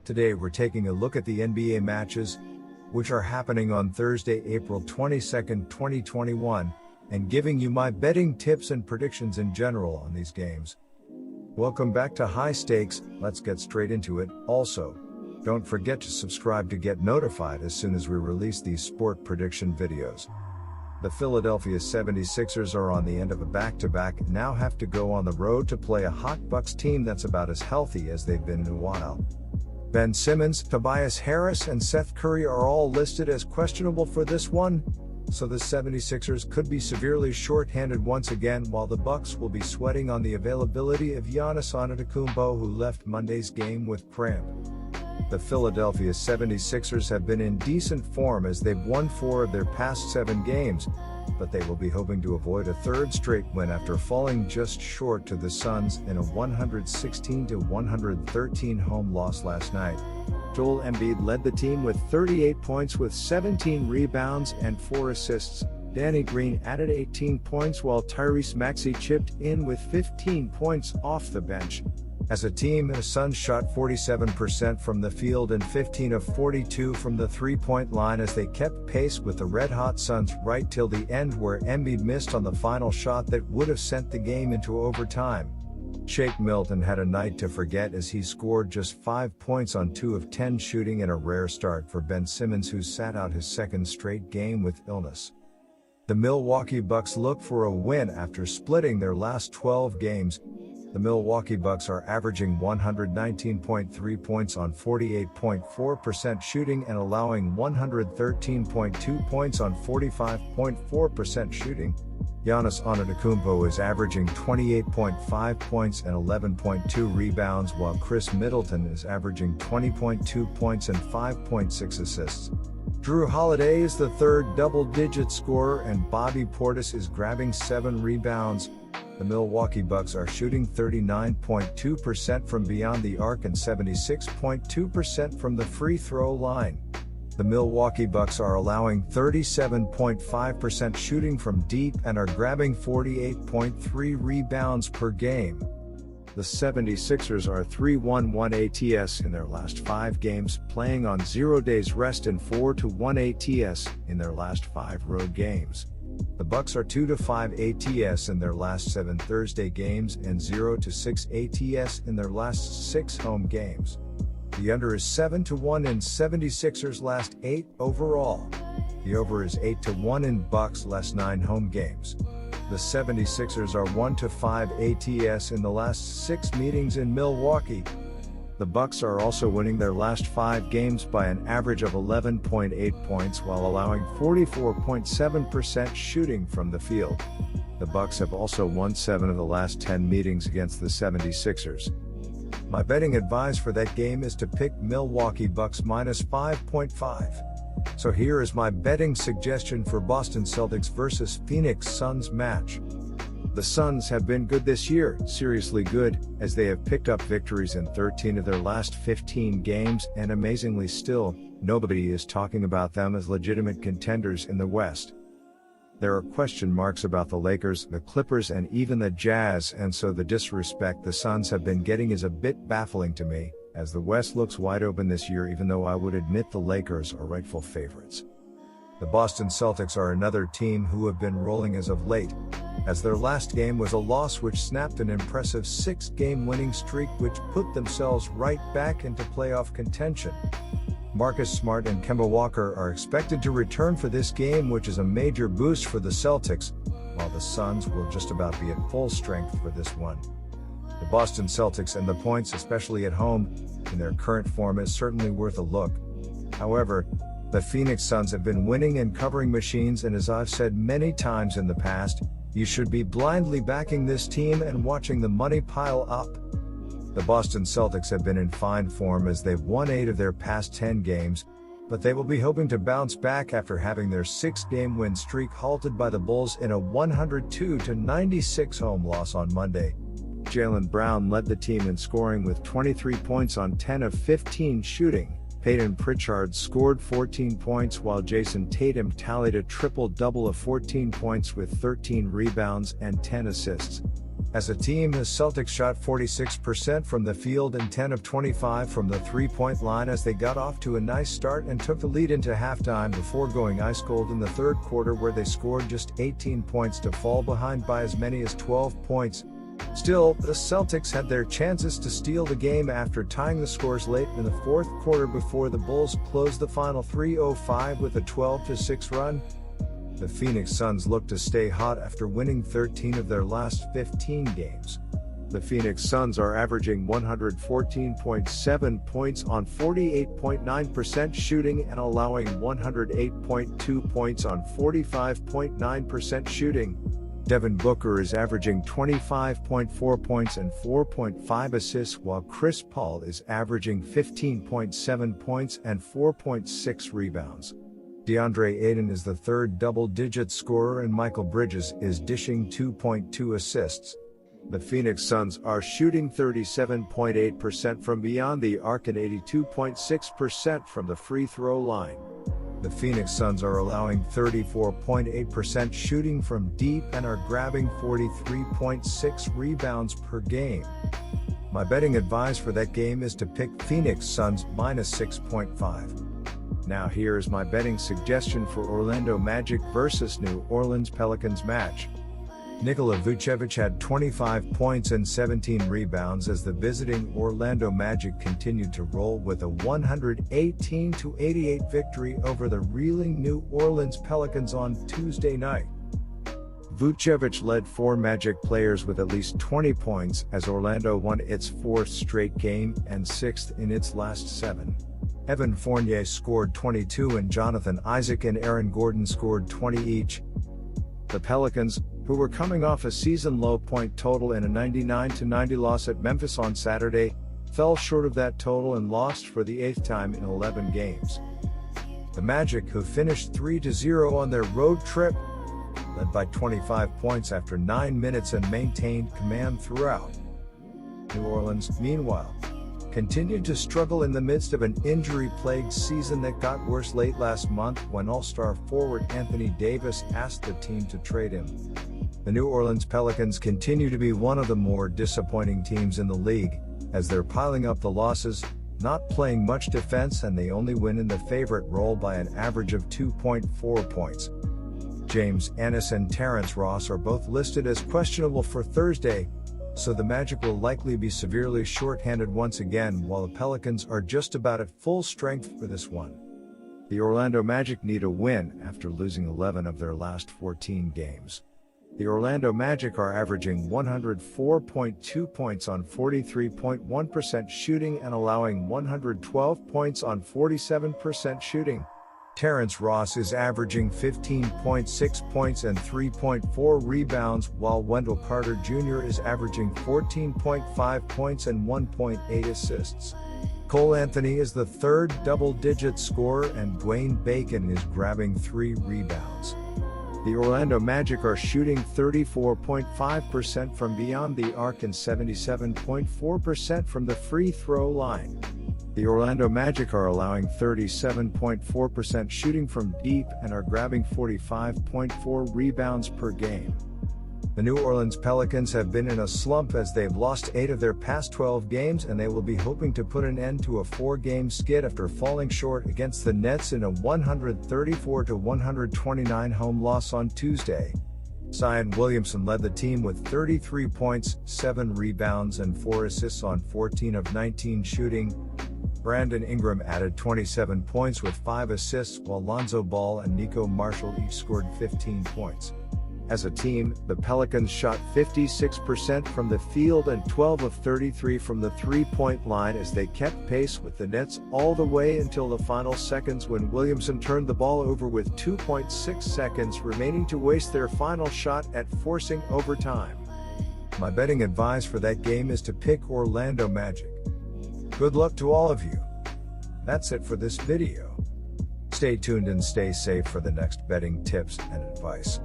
Today we're taking a look at the NBA matches, which are happening on Thursday, April 22nd, 2021, and giving you my betting tips and predictions in general on these games. Welcome back to High Stakes, let's get straight into it. Also, don't forget to subscribe to get notified as soon as we release these sport prediction videos. The Philadelphia 76ers are on the end of a back-to-back and now have to go on the road to play a hot Bucks team that's about as healthy as they've been in a while. Ben Simmons, Tobias Harris, and Seth Curry are all listed as questionable for this one, so the 76ers could be severely short-handed once again, while the Bucks will be sweating on the availability of Giannis Antetokounmpo, who left Monday's game with cramp. The Philadelphia 76ers have been in decent form as they've won 4 of their past 7 games, but they will be hoping to avoid a third straight win after falling just short to the Suns in a 116-113 home loss last night. Joel Embiid led the team with 38 points with 17 rebounds and 4 assists. Danny Green added 18 points while Tyrese Maxey chipped in with 15 points off the bench. As a team, the Suns shot 47% from the field and 15 of 42 from the three-point line as they kept pace with the red-hot Suns right till the end, where Embiid missed on the final shot that would have sent the game into overtime. Shake Milton had a night to forget as he scored just 5 points on 2 of 10 shooting in a rare start for Ben Simmons, who sat out his second straight game with illness. The Milwaukee Bucks look for a win after splitting their last 12 games. The Milwaukee Bucks are averaging 119.3 points on 48.4% shooting and allowing 113.2 points on 45.4% shooting. Giannis Antetokounmpo is averaging 28.5 points and 11.2 rebounds, while Chris Middleton is averaging 20.2 points and 5.6 assists. Jrue Holiday is the third double-digit scorer and Bobby Portis is grabbing 7 rebounds. The Milwaukee Bucks are shooting 39.2% from beyond the arc and 76.2% from the free throw line. The Milwaukee Bucks are allowing 37.5% shooting from deep and are grabbing 48.3 rebounds per game. The 76ers are 3-1-1 ATS in their last 5 games, playing on 0 days rest, and 4-1 ATS in their last 5 road games. The Bucks are 2-5 ATS in their last 7 Thursday games and 0-6 ATS in their last 6 home games. The under is 7-1 in 76ers last 8 overall. The over is 8-1 in Bucks last 9 home games. The 76ers are 1-5 ATS in the last 6 meetings in Milwaukee. The Bucks are also winning their last 5 games by an average of 11.8 points while allowing 44.7% shooting from the field. The Bucks have also won 7 of the last 10 meetings against the 76ers. My betting advice for that game is to pick Milwaukee Bucks minus 5.5. So here is my betting suggestion for Boston Celtics versus Phoenix Suns match. The Suns have been good this year, seriously good, as they have picked up victories in 13 of their last 15 games, and amazingly still, nobody is talking about them as legitimate contenders in the West. There are question marks about the Lakers, the Clippers, and even the Jazz, and so the disrespect the Suns have been getting is a bit baffling to me, as the West looks wide open this year, even though I would admit the Lakers are rightful favorites. The Boston Celtics are another team who have been rolling as of late, as their last game was a loss which snapped an impressive 6-game winning streak which put themselves right back into playoff contention. Marcus Smart and Kemba Walker are expected to return for this game, which is a major boost for the Celtics, while the Suns will just about be at full strength for this one. The Boston Celtics and the points, especially at home, in their current form, is certainly worth a look. However, the Phoenix Suns have been winning and covering machines, and as I've said many times in the past, you should be blindly backing this team and watching the money pile up. The Boston Celtics have been in fine form as they've won 8 of their past 10 games, but they will be hoping to bounce back after having their 6-game win streak halted by the Bulls in a 102-96 home loss on Monday. Jaylen Brown led the team in scoring with 23 points on 10 of 15 shooting. Peyton Pritchard scored 14 points while Jason Tatum tallied a triple-double of 14 points with 13 rebounds and 10 assists. As a team, the Celtics shot 46% from the field and 10 of 25 from the three-point line as they got off to a nice start and took the lead into halftime before going ice cold in the third quarter, where they scored just 18 points to fall behind by as many as 12 points. Still, the Celtics had their chances to steal the game after tying the scores late in the fourth quarter before the Bulls closed the final 3:05 with a 12-6 run. The Phoenix Suns look to stay hot after winning 13 of their last 15 games. The Phoenix Suns are averaging 114.7 points on 48.9% shooting and allowing 108.2 points on 45.9% shooting. Devin Booker is averaging 25.4 points and 4.5 assists, while Chris Paul is averaging 15.7 points and 4.6 rebounds. DeAndre Ayton is the third double-digit scorer, and Michael Bridges is dishing 2.2 assists. The Phoenix Suns are shooting 37.8% from beyond the arc and 82.6% from the free throw line. The Phoenix Suns are allowing 34.8% shooting from deep and are grabbing 43.6 rebounds per game. My betting advice for that game is to pick Phoenix Suns minus 6.5. Now here is my betting suggestion for Orlando Magic versus New Orleans Pelicans match. Nikola Vucevic had 25 points and 17 rebounds as the visiting Orlando Magic continued to roll with a 118-88 victory over the reeling New Orleans Pelicans on Tuesday night. Vucevic led four Magic players with at least 20 points as Orlando won its fourth straight game and sixth in its last 7. Evan Fournier scored 22 and Jonathan Isaac and Aaron Gordon scored 20 each. The Pelicans, who were coming off a season-low point total in a 99-90 loss at Memphis on Saturday, fell short of that total and lost for the 8th time in 11 games. The Magic, who finished 3-0 on their road trip, led by 25 points after 9 minutes and maintained command throughout. New Orleans, meanwhile, continued to struggle in the midst of an injury-plagued season that got worse late last month when All-Star forward Anthony Davis asked the team to trade him. The New Orleans Pelicans continue to be one of the more disappointing teams in the league, as they're piling up the losses, not playing much defense, and they only win in the favorite role by an average of 2.4 points. James Ennis and Terrence Ross are both listed as questionable for Thursday, so the Magic will likely be severely short-handed once again, while the Pelicans are just about at full strength for this one. The Orlando Magic need a win after losing 11 of their last 14 games. The Orlando Magic are averaging 104.2 points on 43.1% shooting and allowing 112 points on 47% shooting. Terrence Ross is averaging 15.6 points and 3.4 rebounds, while Wendell Carter Jr. is averaging 14.5 points and 1.8 assists. Cole Anthony is the third double-digit scorer, and Dwayne Bacon is grabbing 3 rebounds. The Orlando Magic are shooting 34.5% from beyond the arc and 77.4% from the free throw line. The Orlando Magic are allowing 37.4% shooting from deep and are grabbing 45.4 rebounds per game. The New Orleans Pelicans have been in a slump as they've lost 8 of their past 12 games, and they will be hoping to put an end to a 4-game skid after falling short against the Nets in a 134-129 home loss on Tuesday. Zion Williamson led the team with 33 points, 7 rebounds and 4 assists on 14 of 19 shooting. Brandon Ingram added 27 points with 5 assists, while Lonzo Ball and Nico Marshall each scored 15 points. As a team, the Pelicans shot 56% from the field and 12 of 33 from the three-point line as they kept pace with the Nets all the way until the final seconds, when Williamson turned the ball over with 2.6 seconds remaining to waste their final shot at forcing overtime. My betting advice for that game is to pick Orlando Magic. Good luck to all of you. That's it for this video. Stay tuned and stay safe for the next betting tips and advice.